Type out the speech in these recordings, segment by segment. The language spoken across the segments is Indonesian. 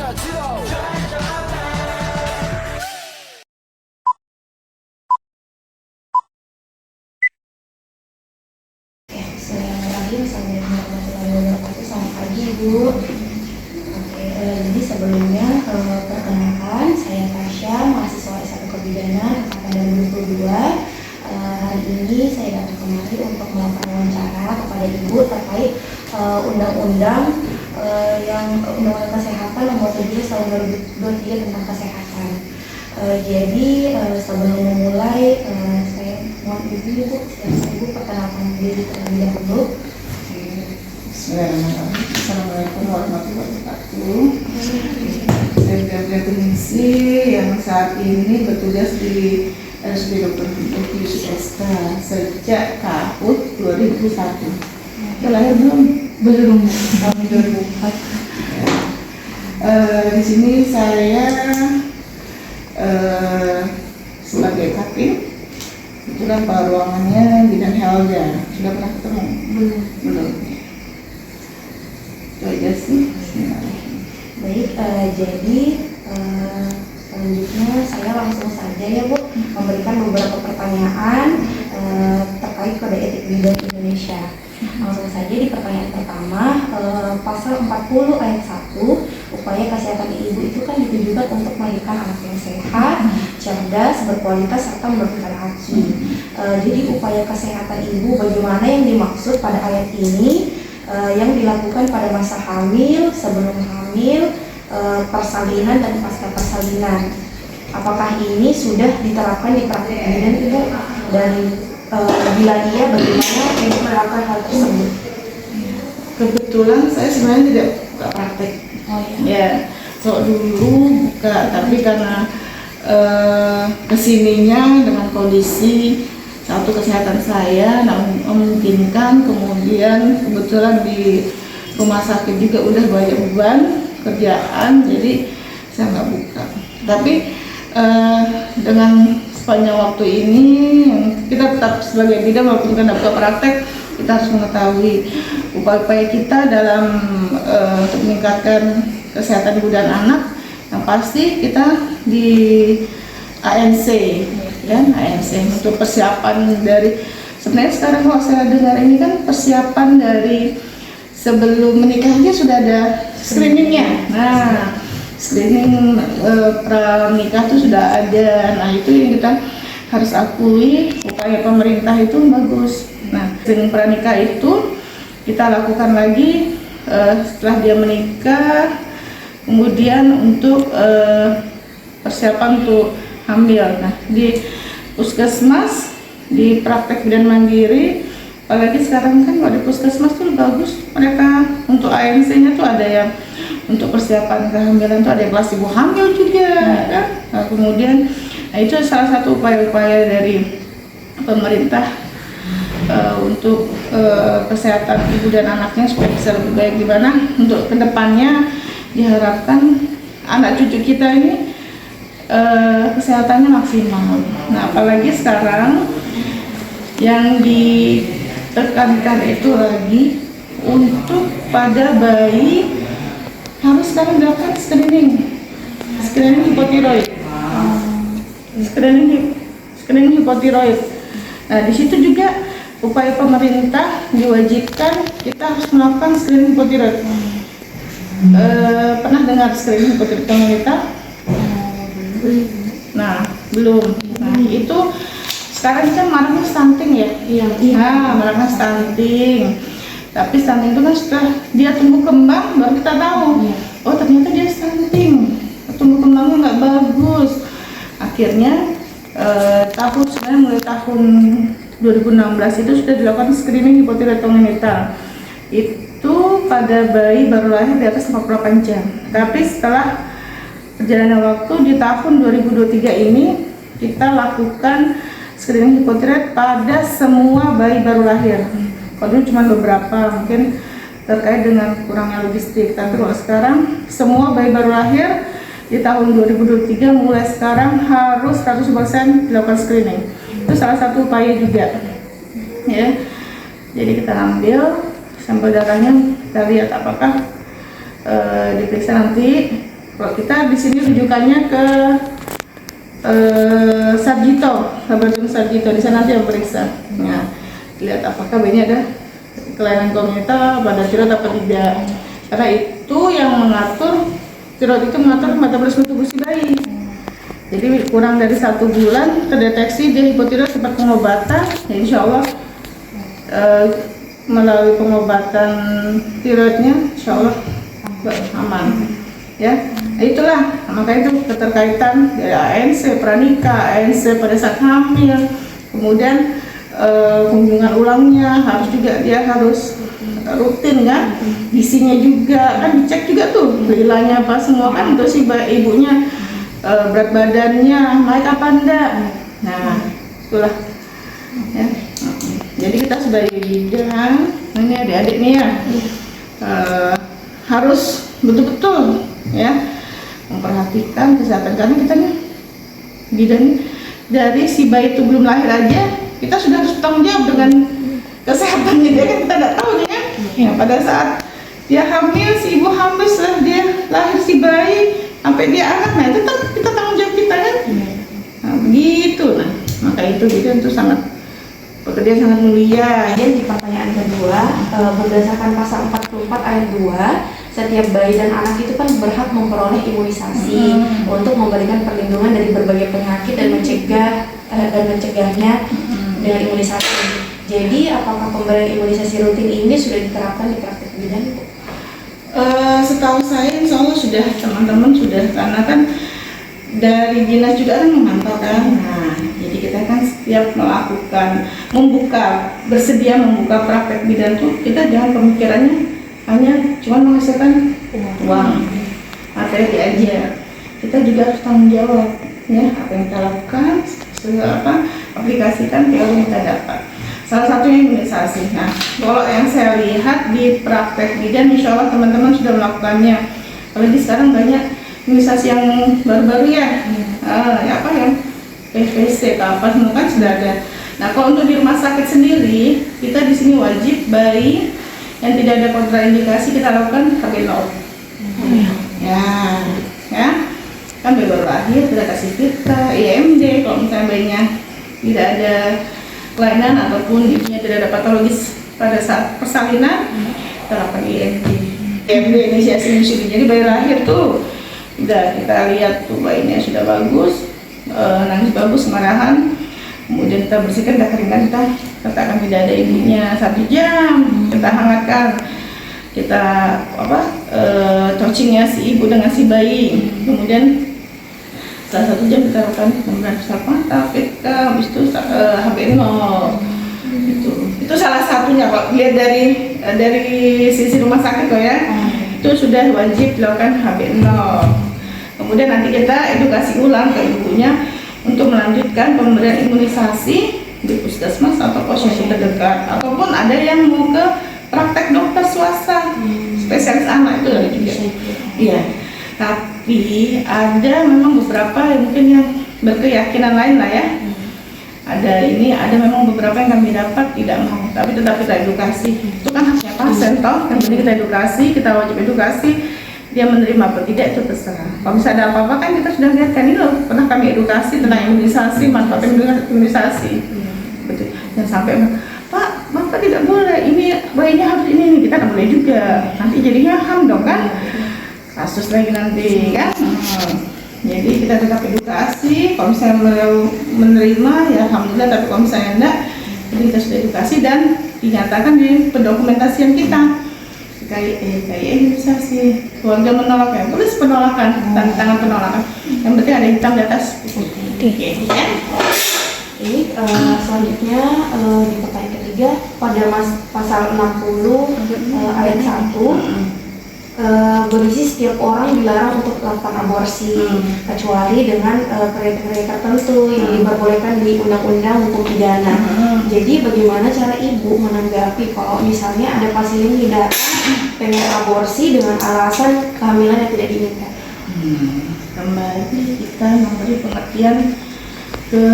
Assalamualaikum warahmatullahi wabarakatuh. Selamat pagi Ibu. Jadi sebelumnya perkenalkan, saya Tasya, mahasiswa S1 Kebidanan angkatan 2022. Hari ini saya datang kemari untuk melakukan wawancara kepada Ibu terkait undang-undang Undang-Undang Kesehatan Nomor 7 Tahun 2023 tentang kesehatan. Jadi sebelum memulai, saya mohon izin Ibu, Ibu perkenalkan diri terlebih dahulu. Bismillahirrahmanirrahim. Assalamualaikum warahmatullahi wabarakatuh. Saya Gabriel Tumingsi yang saat ini bertugas di RSUD Dr. Yusuf SK sejak tahun 2001. Lahir belum tahun 2004. Di sini saya sebagai kapin. Kebetulan Pak ruangannya bidang Helga. Sudah pernah ketemu? Belum. Itu aja sih. Baik, jadi selanjutnya saya langsung saja ya Bu memberikan beberapa pertanyaan terkait kode etik bidan Indonesia. Langsung saja di pertanyaan pertama, pasal 40 ayat 1, upaya kesehatan ibu itu kan ditujukan untuk melahirkan anak yang sehat, cerdas, berkualitas, serta memberikan haki. Jadi upaya kesehatan ibu bagaimana yang dimaksud pada ayat ini, yang dilakukan pada masa hamil, sebelum hamil, persalinan dan pasca persalinan. Apakah ini sudah diterapkan di praktik bidan Ibu? Dan bila iya, bagaimana Ibu melakukan hal tersebut? Kebetulan saya sebenarnya tidak buka praktek. Ya, kalau dulu buka, tapi karena kesininya dengan kondisi satu kesehatan saya memungkinkan, kemudian kebetulan di rumah sakit juga udah banyak beban kerjaan, jadi saya nggak buka. Tapi dengan sepanjang waktu ini kita tetap sebagai bidan walaupun kita buka praktek, kita harus mengetahui upaya kita dalam untuk meningkatkan kesehatan ibu dan anak. Yang pasti kita di ANC, ya, ANC untuk persiapan dari, sebenarnya sekarang kalau saya dengar ini kan persiapan dari sebelum menikahnya sudah ada screeningnya. Nah, screening pranikah itu sudah ada. Nah, itu yang kita harus akui, upaya pemerintah itu bagus. Nah, screening pranikah itu kita lakukan lagi setelah dia menikah, kemudian untuk persiapan untuk hamil. Nah, di puskesmas, di praktek bidan mandiri, apalagi sekarang kan kalau di puskesmas tuh bagus, mereka untuk ANC-nya tuh ada yang untuk persiapan kehamilan tuh ada yang kelas ibu hamil juga, kan? Nah, kemudian, nah itu salah satu upaya-upaya dari pemerintah untuk kesehatan ibu dan anaknya supaya bisa lebih baik. Gimana untuk kedepannya diharapkan anak cucu kita ini kesehatannya maksimal. Nah, apalagi sekarang yang ditekankan itu lagi untuk pada bayi harus sekarang dilakukan screening hipotiroid, screening hipotiroid. Nah, di situ juga upaya pemerintah diwajibkan kita harus melakukan screening hipotiroid. Pernah dengar screening hipotiroid wanita? Nah, belum. Nah, itu sekarang kan maraknya stunting ya. Iya. Nah, maraknya stunting. Tapi stunting itu kan setelah dia tumbuh kembang baru kita tahu. Oh, ternyata dia stunting. Tumbuh kembangnya nggak bagus. Akhirnya sebenarnya mulai tahun 2016 itu sudah dilakukan screening hipotiroid wanita. Itu pada bayi baru lahir di atas 48 jam. Tapi setelah perjalanan waktu di tahun 2023 ini kita lakukan screening hipotiroid pada semua bayi baru lahir. Kalau dulu cuma beberapa, mungkin terkait dengan kurangnya logistik. Tapi kalau sekarang semua bayi baru lahir di tahun 2023 mulai sekarang harus 100% dilakukan screening. Itu salah satu upaya juga. Ya. Jadi kita ambil sampel darahnya, kita lihat apakah diperiksa nanti Kalau kita di sini rujukannya ke Sarjito, Laboratorium Sarjito, di sana nanti yang periksa. Nah, lihat apakah bayinya ada kelainan kongenital pada tiroid apa tidak. Karena itu yang mengatur, tiroid itu mengatur metabolisme tubuh si bayi. Jadi kurang dari 1 bulan terdeteksi dia hipotiroid sempat pengobatan, ya insya Allah melalui pengobatan tiroidnya insya Allah aman. Ya, itulah makanya itu keterkaitan dari ANC pranikah, ANC pada saat hamil, kemudian kunjungan ulangnya harus juga dia harus rutin kan, gizinya juga kan dicek juga tuh gerilanya apa semua kan untuk si ibunya, berat badannya naik apa enggak. Nah itulah ya. Jadi kita sebagai bidan, ini adik-adik nih ya, harus betul-betul ya memperhatikan kesehatan, karena kita nih bidan dari si bayi itu belum lahir aja kita sudah harus bertanggung jawab dengan kesehatannya dia kan, kita nggak tahu nih kan ya, pada saat dia hamil, si ibu hamil, setelah dia lahir si bayi sampai dia anak, nah itu kita tanggung jawab kita kan. Nah begitu, nah maka itu bidan itu sangat pekerjaan sangat mulia. Dan di pertanyaan kedua, berdasarkan pasal 44 ayat 2, setiap bayi dan anak itu kan berhak memperoleh imunisasi untuk memberikan perlindungan dari berbagai penyakit dan mencegahnya dengan imunisasi. Jadi apakah pemberian imunisasi rutin ini sudah diterapkan di praktek bidan? Setahu saya insya Allah sudah, teman-teman sudah, karena kan dari dinas juga kan memantau kan. Nah, jadi kita kan setiap bersedia membuka praktek bidan tuh, kita jangan pemikirannya hanya cuma menghasilkan uang materi aja. Kita juga harus tanggung jawab ya, apa yang kita lakukan, aplikasikan teori yang kita dapat. Salah satunya imunisasi. Nah, kalau yang saya lihat di praktek bidan, insya Allah teman-teman sudah melakukannya. Apalagi sekarang banyak imunisasi yang baru-baru ya, apa yang PVC atau apa semua kan sudah ada. Nah, kalau untuk di rumah sakit sendiri, kita di sini wajib bayi yang tidak ada kontraindikasi kita lakukan KB0. Ya, kan baru lahir kita kasih vita, IMD. Kalau misalnya bayinya tidak ada kelainan ataupun ibunya tidak ada patologis pada saat persalinan, kita lakukan IMD. IMD inisiasi menyusui. Jadi bayi lahir tuh udah kita lihat tuh bayinya sudah bagus, nangis bagus, kemarahan, kemudian kita bersihkan, kita keringkan, kita letakkan tidak ada ibunya 1 jam, kita hangatkan, kita touchingnya si ibu dengan si bayi, kemudian setelah 1 jam kita lakukan pemberian pusat mata, PK, habis itu HB0. Itu salah satunya. Kalau lihat dari sisi rumah sakit kok ya, itu sudah wajib dilakukan HB0. Kemudian nanti kita edukasi ulang ke ibunya untuk melanjutkan pemberian imunisasi di puskesmas atau posyandu terdekat, ataupun ada yang mau ke praktek dokter swasta spesialis anak, itu ada juga. Iya. Tapi ada memang beberapa yang mungkin yang berkeyakinan lain lah ya. Ada memang beberapa yang kami dapat tidak mau, tapi tetap kita edukasi. Itu kan haknya pasien toh, yang penting kita edukasi, kita wajib edukasi. Dia menerima atau tidak itu terserah. Kalau misalnya ada apa-apa kan kita sudah lihat kan, ini loh pernah kami edukasi tentang imunisasi, manfaat imunisasi. Betul. Dan sampai Pak, Bapak tidak boleh, ini bayinya harus ini, kita tidak boleh juga. Nanti jadinya ham dong kan? Kasus lagi nanti kan? Jadi kita tetap edukasi. Kalau misalnya menerima ya alhamdulillah, tapi kalau misalnya enggak, jadi kita sudah edukasi dan dinyatakan di pendokumentasian kita. KIE imunisasi, keluarga menolak ya, tulis penolakan, tanda tangan penolakan. Yang penting ada hitam di atas. Ya. Ini selanjutnya di pertanyaan ketiga, pada pasal 60 ayat 1 berisi setiap orang dilarang untuk melakukan aborsi kecuali dengan kriteria tertentu yang diperbolehkan di undang-undang hukum pidana. Jadi bagaimana cara ibu menanggapi kalau misalnya ada pasien yang tidak pengen aborsi dengan alasan kehamilan yang tidak diinginkan? Kembali kita memberi pengertian ke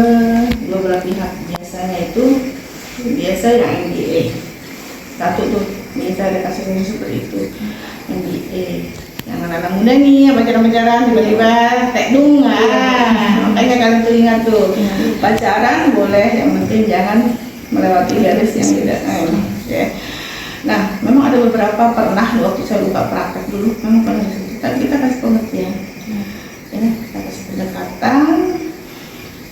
dua belah pihak. Biasanya itu yang NDA satu tuh, biasa ada kasus seperti itu NDA yang anak-anak muda nih pacaran-pacaran tiba-tiba tekdung, makanya kalian tuh ingat tuh, pacaran boleh, yang penting jangan melewati garis yang tidak ya. Nah, memang ada beberapa pernah waktu saya buka praktek dulu, memang pernah kita kasih pengertian, ya, kita kasih pendekatan,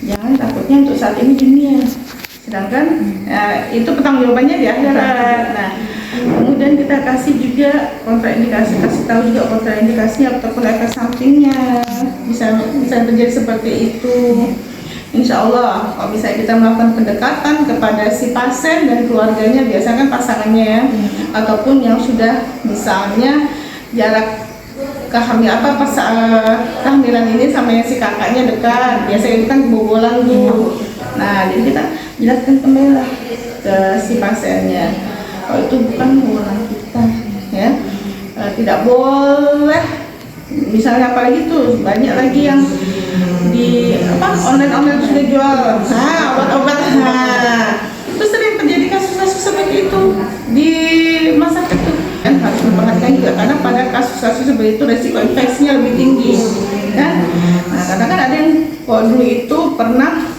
jangan takutnya untuk saat ini dunia, sedangkan itu pertanggungjawabannya di akhirat. Nah, kemudian kita kasih juga kontraindikasi, kasih tahu juga kontraindikasinya ataupun efek sampingnya, bisa terjadi seperti itu. Insya Allah, kalau bisa kita melakukan pendekatan kepada si pasien dan keluarganya, biasanya kan pasangannya ya, ataupun yang sudah misalnya jarak kehamilan ini sama yang si kakaknya dekat, biasanya itu kan kebobolan tuh. Nah, jadi kita jelaskan kembali lah ke si pasiennya, kalau itu bukan wewenang kita, ya, tidak boleh. Misalnya apalagi tuh banyak lagi yang di online sudah jual obat-obat, itu sering terjadi kasus-kasus seperti itu di masa itu, kan harus memperhatikan juga karena pada kasus-kasus seperti itu resiko infeksinya lebih tinggi kan. Nah, karena kan ada yang dulu itu pernah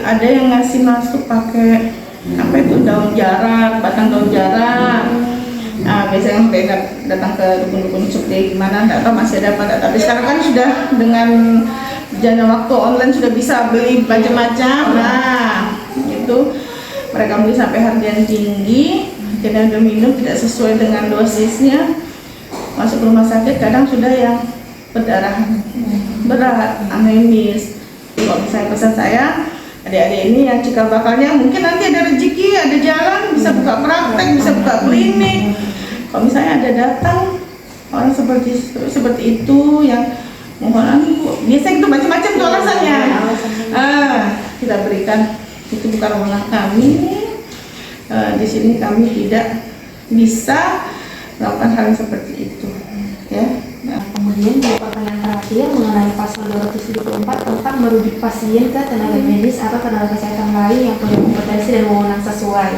ada yang ngasih masuk pakai daun jarak, batang daun jarak. Nah, biasanya mereka datang ke dukun-dukun seperti gimana, nggak tahu masih ada apa enggak. Tapi sekarang kan sudah dengan jangka waktu online sudah bisa beli macam-macam. Nah, itu mereka beli sampai harga yang tinggi, akhirnya udah minum tidak sesuai dengan dosisnya, masuk rumah sakit, kadang sudah yang perdarahan berat, anemis. Kalau misalnya pesan saya, adik-adik ini yang cikal bakalnya mungkin nanti ada rezeki, ada jalan, bisa buka praktek, bisa buka klinik. Kalau misalnya ada datang orang seperti itu yang mohon biasanya itu macam-macam tuh alasannya. Kita berikan, itu bukan wewenang kami. Di sini kami tidak bisa melakukan hal yang seperti itu, ya. Kemudian di pertanyaan terakhir mengenai pasal 274 tentang merujuk pasien ke tenaga medis atau tenaga kesehatan lain yang punya kompetensi dan wewenang sesuai.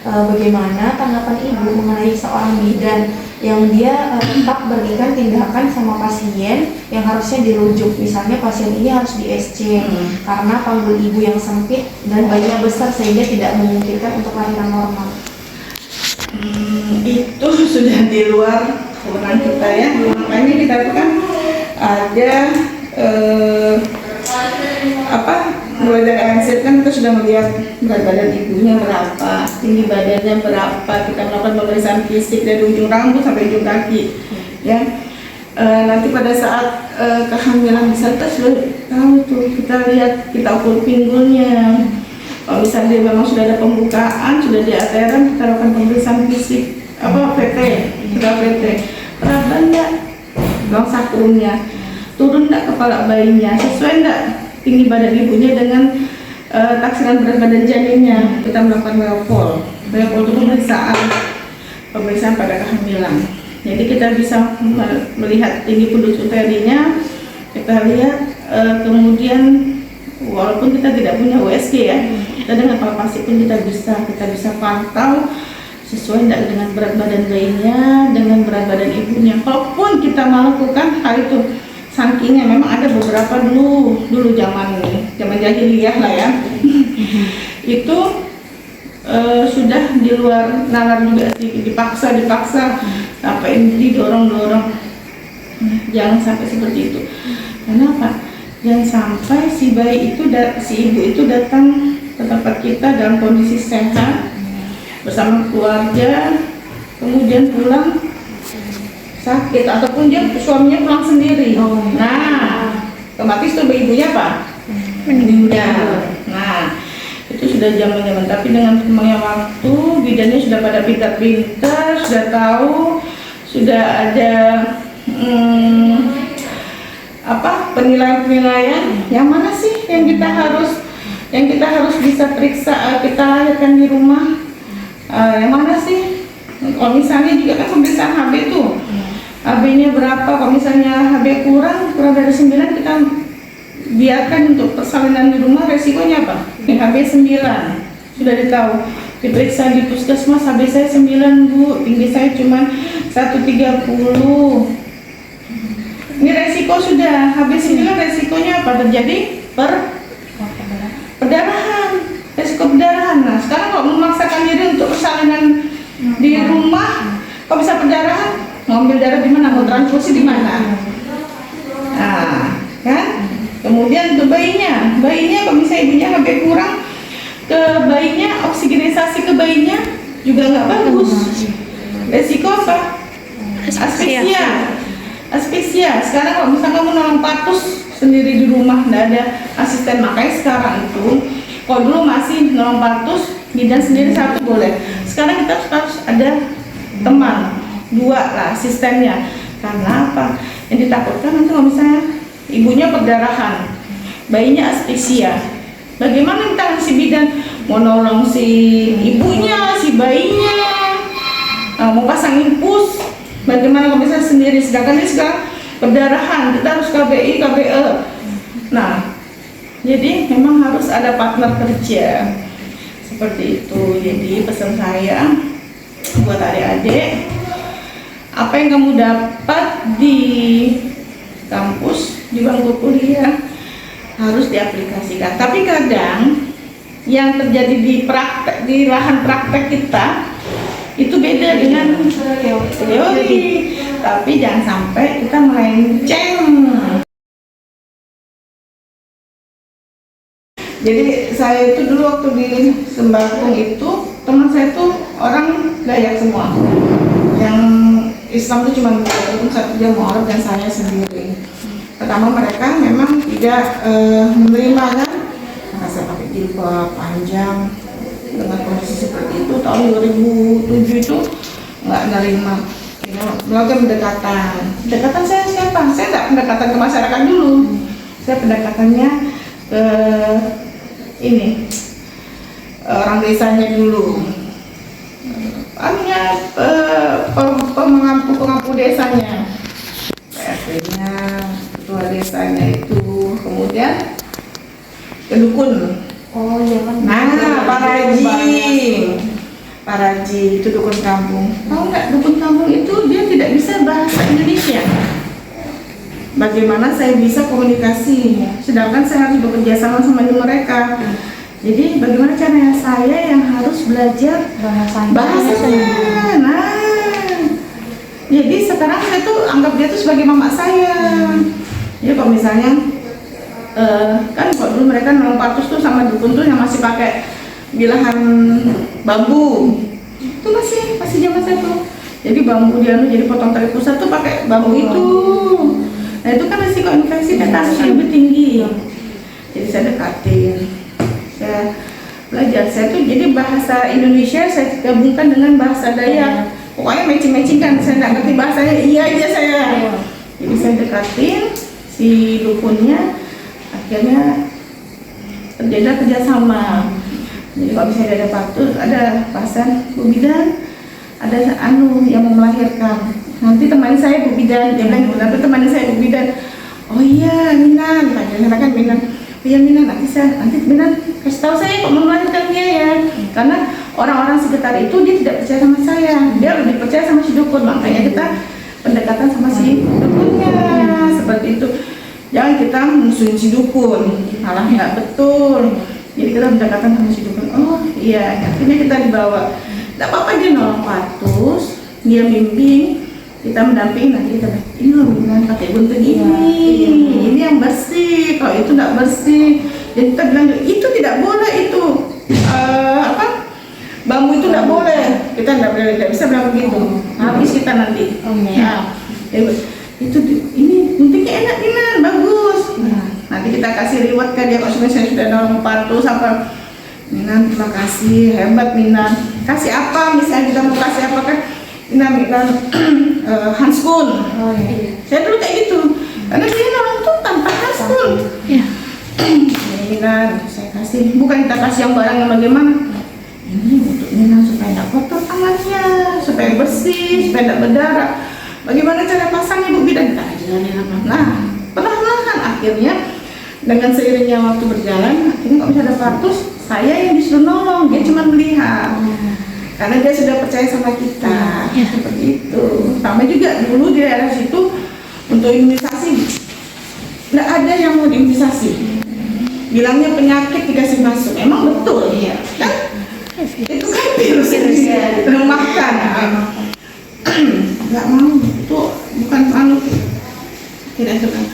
Bagaimana tanggapan Ibu mengenai seorang bidan yang dia tetap berikan tindakan sama pasien yang harusnya dirujuk, misalnya pasien ini harus di SC karena panggul ibu yang sempit dan bayinya besar sehingga tidak memungkinkan untuk lahiran normal. Itu sudah di luar wewenang kita ya, makanya kita kan ada mulai dari hasil kan kita sudah melihat berat badan ibunya berapa, tinggi badannya berapa, kita melakukan pemeriksaan fisik dari ujung rambut sampai ujung kaki, ya. Nanti pada saat kehamilan bisa kita sudah tahu tuh, kita lihat, kita ukur pinggulnya. Kalau misalnya dia memang sudah ada pembukaan, sudah di ateran, kita lakukan pemeriksaan fisik, PT, kita PT, berat enggak, bang sakunya, turun enggak kepala bayinya, sesuai enggak tinggi badan ibunya dengan taksiran berat badan janinnya. Kita melakukan WFOL itu pemeriksaan pada kehamilan. Jadi kita bisa melihat tinggi pundus uterinya, kita lihat kemudian walaupun kita tidak punya USG ya, kita dengan palpasi pun kita bisa pantau sesuai tidak dengan berat badan bayinya, dengan berat badan ibunya. Kalaupun kita melakukan hal itu, sampingnya memang ada beberapa dulu zaman jahiliyah lah ya, itu sudah di luar nalar juga sih, dipaksa sampai didorong. Jangan sampai seperti itu. Kenapa? Jangan sampai si ibu itu datang ke tempat kita dalam kondisi sehat bersama keluarga, kemudian pulang sakit, ataupun dia suaminya pulang sendiri. Nah, otomatis tuh ibunya apa? Meninggal. Nah, itu sudah zaman. Tapi dengan kembangnya waktu, bidannya sudah pada pintar-pintar, sudah tahu, sudah ada penilaian yang mana sih yang kita harus bisa periksa, kita lahirkan di rumah, yang mana sih? Kalau misalnya juga kan pemeriksaan HB tuh, HB-nya berapa? Kalau misalnya HB kurang dari 9, kita biarkan untuk persalinan di rumah. Resikonya apa? HB 9 sudah ditahu, diperiksa di puskesmas, HB saya 9 Bu, tinggi saya cuma 130. Ini resiko sudah, HB 9 resikonya apa? Terjadi perdarahan, resiko perdarahan. Nah sekarang kalau memaksakan diri untuk persalinan di rumah, kok bisa perdarahan? Mau ambil darah di mana? Mau transfusi di mana? Nah, kan? Kemudian ke bayinya kalau misalnya ibunya HB kurang, ke bayinya, oksigenisasi ke bayinya juga nggak bagus. Resiko apa? Aspeksia. Sekarang kalau misalnya kamu nolong patus sendiri di rumah, nggak ada asisten, makanya sekarang itu, kalau dulu masih nolong patus, bidan sendiri 1 boleh. Sekarang kita harus ada teman, 2 lah asistennya. Karena apa? Yang ditakutkan nanti kalau misalnya ibunya perdarahan, bayinya aspeksia. Bagaimana kita si bidan mau nolong si ibunya, si bayinya, mau pasang infus, bagaimana kalau misalnya sendiri, sedangkan ini sekarang perdarahan, kita harus KBI, KBE. Nah, jadi memang harus ada partner kerja seperti itu. Jadi pesan saya buat adik-adik, apa yang kamu dapat di kampus, di bangku kuliah harus diaplikasikan. Tapi kadang yang terjadi di praktek, di lahan praktek kita itu beda dengan teori. Tapi jangan sampai kita melenceng. Jadi saya itu dulu waktu di Sembakung itu, teman saya itu orang Dayak semua. Yang Islam itu cuma satu dia Mu'arab dan saya sendiri. Pertama mereka memang tidak menerima kan, karena saya pakai jilbab panjang dengan kondisi seperti itu. Tahun 2007 itu nggak menerima. Melakukan pendekatan saya siapa? Saya tidak pendekatan ke masyarakat dulu. Saya pendekatannya ke ini orang desanya dulu. Pengampu desanya, PRT-nya, ketua desanya itu, kemudian ke dukun. Oh iya kan. Nah, Pak Raji itu dukun kampung. Tahu nggak, dukun kampung itu dia tidak bisa bahasa Indonesia. Bagaimana saya bisa komunikasi? Sedangkan saya harus bekerja sama mereka. Jadi bagaimana caranya saya yang harus belajar bahasanya. Nah, jadi sekarang saya tuh anggap dia tuh sebagai mama saya. Jadi kalau misalnya kan kalau dulu mereka nolong patus tuh sama dukun tuh yang masih pakai bilahan bambu. Itu masih zaman saya tuh. Jadi bambu dia jadi potong tali pusat tuh pakai bambu itu. Nah itu kan risiko infeksi tetanusnya lebih tinggi. Jadi saya dekatin. Saya belajar, saya tuh jadi bahasa Indonesia saya gabungkan dengan bahasa Dayak. Pokoknya matching kan, saya nggak ngerti bahasanya, iya aja saya. Jadi saya dekatin si dukunnya, akhirnya terjadi kerjasama. Jadi kalau misalnya ada patus, ada pasien Bu Bidan, ada yang mau melahirkan. Nanti temani saya Bu Bidan, dia bilang, tapi temani saya Bu Bidan. Oh iya Minan, kan Minan. Iya Minan, nanti Minan kasih tahu saya kok mau melahirkan dia ya. Karena orang-orang sekitar itu dia tidak percaya sama saya, dia lebih percaya sama si dukun. Makanya kita pendekatan sama si dukunnya seperti itu. Jangan kita musuhin si dukun, malah nggak betul. Jadi kita pendekatan sama si dukun. Oh iya, akhirnya kita dibawa. Tidak apa-apa dia nolong patus, dia bimbing, kita mendampingi. Nanti kita ini loh Minan pakai gunting ini yang bersih, kalau itu nggak bersih. Jadi kita bilang itu tidak boleh, itu bambu itu tidak boleh, kita tidak bisa bilang begitu. Habis kita nanti. Nah, itu ini guntingnya enak Minan, bagus. Nah, nanti kita kasih reward kan dia kalau saya sudah nolong patus apa. Minan terima kasih, hebat Minan. Kasih apa misalnya kita mau kasih apa kan? Minan handskun. Oh iya. Saya dulu kayak gitu, karena dia nolong tuh tanpa handskun. Iya. Minan saya kasih, bukan kita kasih yang barang yang bagaimana. Ini untuk Minan supaya tidak kotor tangannya, supaya bersih, supaya tidak berdarah. Bagaimana cara pasangnya Bu Bidan? Kita ajarin apa? Nah, perlahan-lahan akhirnya dengan seiringnya waktu berjalan, akhirnya kalau bisa ada patus, saya yang disuruh nolong, dia cuma melihat. karena dia sudah percaya sama kita. Seperti itu. Sama juga dulu di daerah situ untuk imunisasi nggak ada yang mau diimunisasi. Bilangnya penyakit dikasih masuk, emang betul Iya. kan? Itu kan virus yang melemahkan. Nggak mau, itu bukan anu, tidak senang.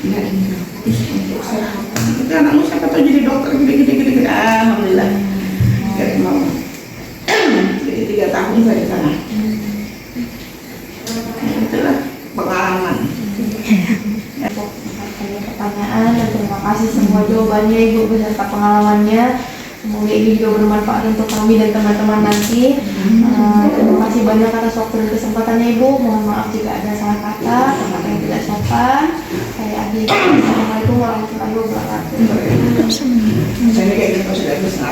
Nggak gratis untuk kesehatan. Itu anakmu siapa tahu jadi dokter gede. Alhamdulillah. Nggak mau. Jadi 3 tahun saya di sana. Itulah pengalaman. Pertanyaan dan terima kasih semua jawabannya Ibu beserta pengalamannya. Semoga ini juga bermanfaat untuk kami dan teman-teman nanti. Terima kasih banyak atas waktu dan kesempatannya Ibu. Mohon maaf jika ada salah kata, kata yang tidak sopan. Saya akhiri. Assalamualaikum warahmatullahi wabarakatuh. Saya kayak gitu sudah bisa.